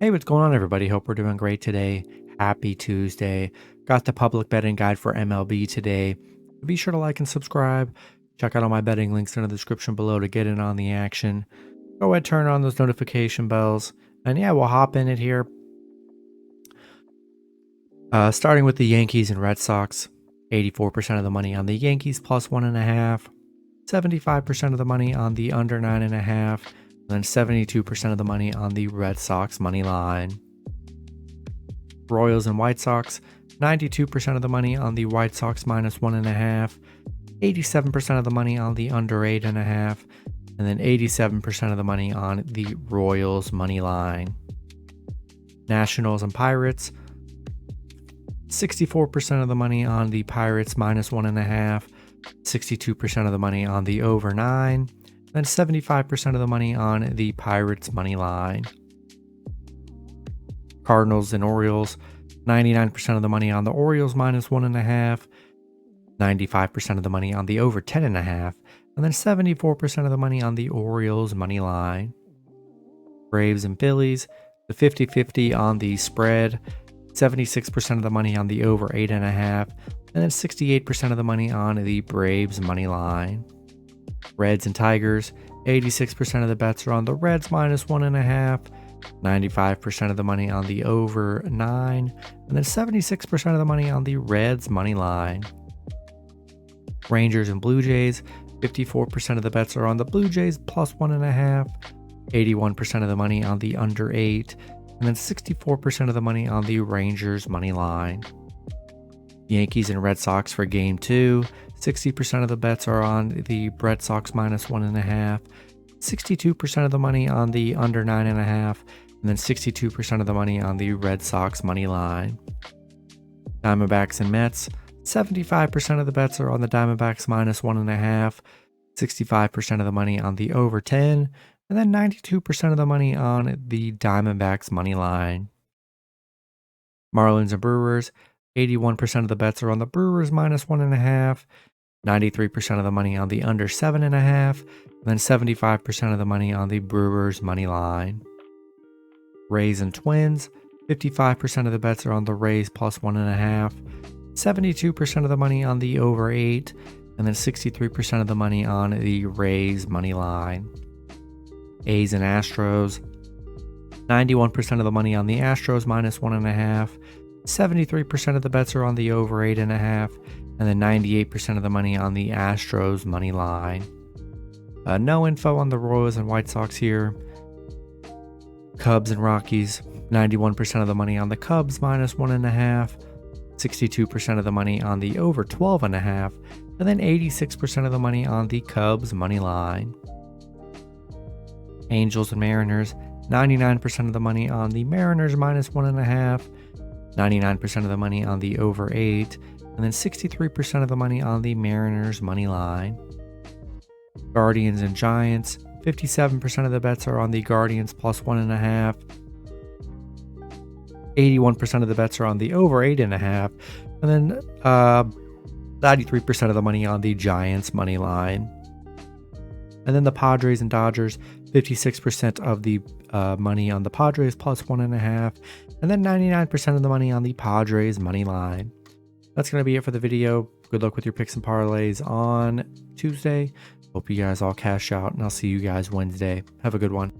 Hey, what's going on, everybody? Hope we're doing great today. Happy Tuesday. Got the public betting guide for MLB today. Be sure to like and subscribe. Check out all my betting links in the description below to get in on the action. Go ahead, turn on those notification bells. And yeah, we'll hop in it here. Starting with the Yankees and Red Sox. 84% of the money on the Yankees plus 1.5. 75% of the money on the under 9.5. And then 72% of the money on the Red Sox money line. Royals and White Sox, 92% of the money on the White Sox minus 1.5, 87% of the money on the under 8.5, and then 87% of the money on the Royals money line. Nationals and Pirates, 64% of the money on the Pirates minus 1.5, 62% of the money on the over 9, and 75% of the money on the Pirates money line. Cardinals and Orioles, 99% of the money on the Orioles minus 1.5, 95% of the money on the over 10.5, and then 74% of the money on the Orioles money line. Braves and Phillies, the 50-50 on the spread, 76% of the money on the over 8.5, and then 68% of the money on the Braves money line. Reds and Tigers, 86% of the bets are on the Reds minus 1.5, 95% of the money on the over 9, and then 76% of the money on the Reds money line. Rangers and Blue Jays, 54% of the bets are on the Blue Jays plus 1.5, 81% of the money on the under 8, and then 64% of the money on the Rangers money line. Yankees and Red Sox for Game 2, 60% of the bets are on the Red Sox minus 1.5, 62% of the money on the under 9.5, and then 62% of the money on the Red Sox money line. Diamondbacks and Mets, 75% of the bets are on the Diamondbacks minus 1.5, 65% of the money on the over 10, and then 92% of the money on the Diamondbacks money line. Marlins and Brewers, 81% of the bets are on the Brewers minus 1.5, 93% of the money on the under 7.5, and then 75% of the money on the Brewers money line. Rays and Twins, 55% of the bets are on the Rays plus 1.5, 72% of the money on the over 8, and then 63% of the money on the Rays money line. A's and Astros, 91% of the money on the Astros minus 1.5, 73% of the bets are on the over 8.5, and then 98% of the money on the Astros money line. No info on the Royals and White Sox here. Cubs and Rockies, 91% of the money on the Cubs minus 1.5, 62% of the money on the over 12.5, and then 86% of the money on the Cubs money line. Angels and Mariners, 99% of the money on the Mariners minus 1.5, 99% of the money on the over 8, and then 63% of the money on the Mariners money line. Guardians and Giants, 57% of the bets are on the Guardians plus 1.5, 81% of the bets are on the over 8.5, and then 93% of the money on the Giants money line. And then the Padres and Dodgers, 56% of the money on the Padres plus 1.5, and then 99% of the money on the Padres money line. That's going to be it for the video. Good luck with your picks and parlays on Tuesday. Hope you guys all cash out, and I'll see you guys Wednesday. Have a good one.